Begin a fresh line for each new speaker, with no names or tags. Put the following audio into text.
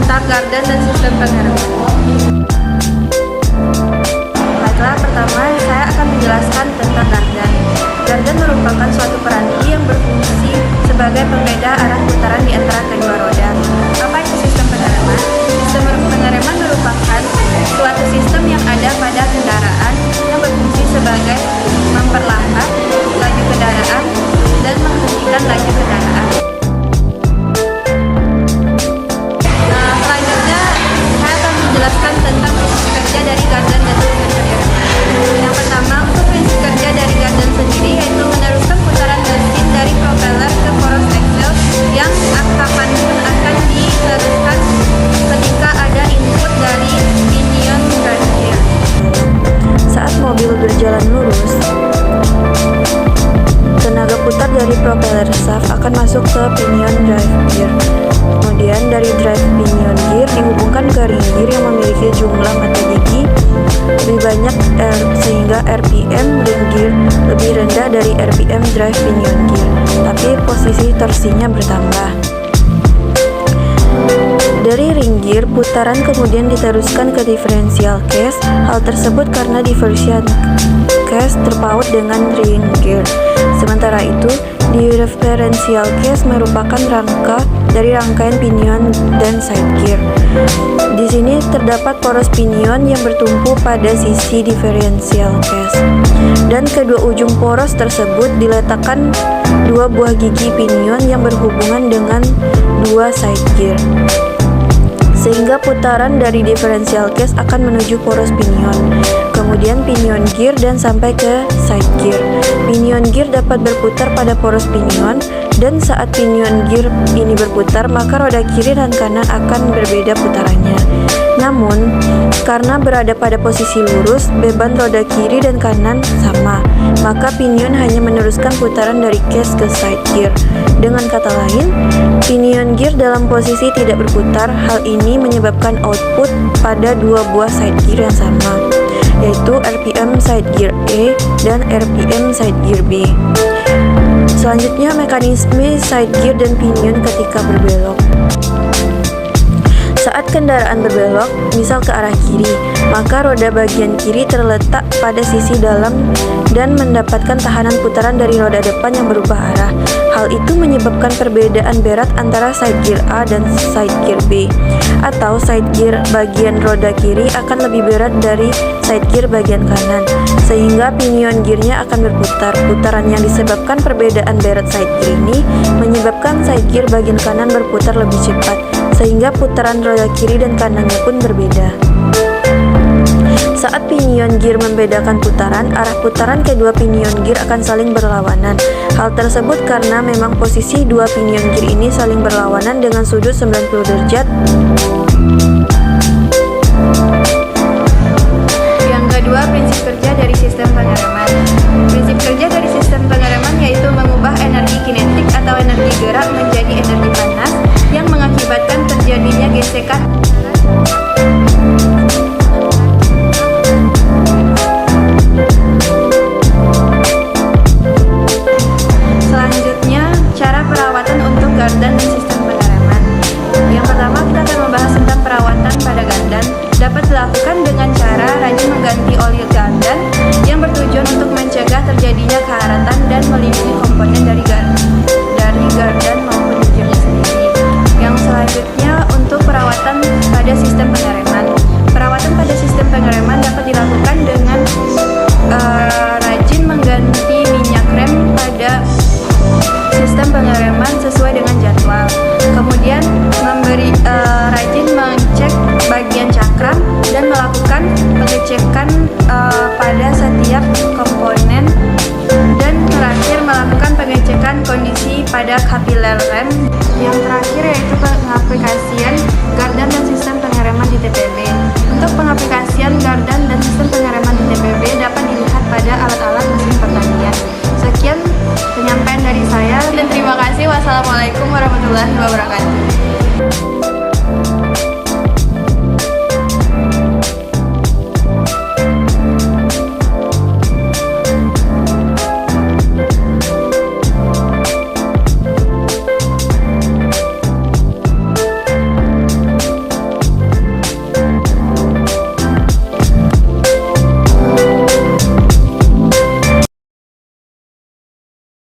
tentang gardan dan sistem pengereman. Baiklah, pertama saya akan menjelaskan tentang gardan. Gardan merupakan suatu peranti yang berfungsi sebagai pembeda arah putaran di antara kedua roda. Apa itu sistem pengereman? Sistem pengereman merupakan suatu sistem yang ada pada kendaraan yang berfungsi sebagai memperlambat laju kendaraan dan menghentikan laju kendaraan. Selanjutnya saya akan menjelaskan tentang prinsip kerja dari gardan dan sistem pengereman. Yang pertama, untuk prinsip kerja dari gardan sendiri yaitu meneruskan putaran mesin dari propeller ke poros axle yang kapanpun akan diteruskan ketika ada input dari pinion drive gear.
Saat mobil berjalan lurus, tenaga putar dari propeller shaft akan masuk ke pinion drive gear. Kemudian dari drive pinion gear dihubungkan ke ring gear yang memiliki jumlah mata gigi lebih banyak sehingga RPM ring gear lebih rendah dari RPM drive pinion gear, tapi posisi torsinya bertambah. Dari ring gear, putaran kemudian diteruskan ke differential case. Hal tersebut karena differential case terpaut dengan ring gear. Sementara itu, differential case merupakan rangka dari rangkaian pinion dan side gear. Di sini terdapat poros pinion yang bertumpu pada sisi differential case, dan kedua ujung poros tersebut diletakkan dua buah gigi pinion yang berhubungan dengan dua side gear, sehingga putaran dari differential case akan menuju poros pinion, kemudian pinion gear dan sampai ke side gear. Pinion gear dapat berputar pada poros pinion, dan saat pinion gear ini berputar, maka roda kiri dan kanan akan berbeda putarannya. Namun, karena berada pada posisi lurus, beban roda kiri dan kanan sama, maka pinion hanya meneruskan putaran dari case ke side gear. Dengan kata lain, pinion gear dalam posisi tidak berputar. Hal ini menyebabkan output pada dua buah side gear yang sama, yaitu RPM side gear A dan RPM side gear B. Selanjutnya, mekanisme side gear dan pinion ketika berbelok. Saat kendaraan berbelok, misal ke arah kiri, maka roda bagian kiri terletak pada sisi dalam dan mendapatkan tahanan putaran dari roda depan yang berubah arah. Hal itu menyebabkan perbedaan berat antara side gear A dan side gear B, atau side gear bagian roda kiri akan lebih berat dari side gear bagian kanan, sehingga pinion gearnya akan berputar. Putaran yang disebabkan perbedaan berat side gear ini menyebabkan side gear bagian kanan berputar lebih cepat, sehingga putaran roda kiri dan kanannya pun berbeda. Saat pinion gear membedakan putaran, arah putaran kedua pinion gear akan saling berlawanan. Hal tersebut karena memang posisi dua pinion gear ini saling berlawanan dengan sudut 90 derajat.
Yang kedua, prinsip kerja dari sistem pengereman. Prinsip kerja dari sistem pengereman yaitu mengubah energi kinetik atau energi gerak menjadi energi panas yang mengakibatkan terjadinya gesekan. Selanjutnya, cara perawatan untuk gardan dan sistem pengereman. Yang pertama, kita akan membahas tentang perawatan pada gardan. Dapat dilakukan dengan cara rajin mengganti oli gardan yang bertujuan untuk mencegah terjadinya keharatan dan melindungi komponen dari gardan maupun gearnya sendiri. Yang selanjutnya, untuk perawatan pada sistem pengereman. Perawatan pada sistem pengereman dapat dilakukan dengan rajin mengganti minyak rem pada sistem pengereman sesuai dengan jadwal. Kemudian rajin mengecek bagian cakram dan melakukan pengecekan pada setiap komponen, dan terakhir melakukan pengecekan kondisi pada kapiler rem. Yang terakhir yaitu pengaplikasian gardan dan sistem pengereman di TPB. Untuk pengaplikasian gardan dan sistem pengereman di TPB dapat dilihat pada alat-alat mesin pertanian. Sekian penyampaian dari saya dan terima kasih. Wassalamualaikum warahmatullahi wabarakatuh.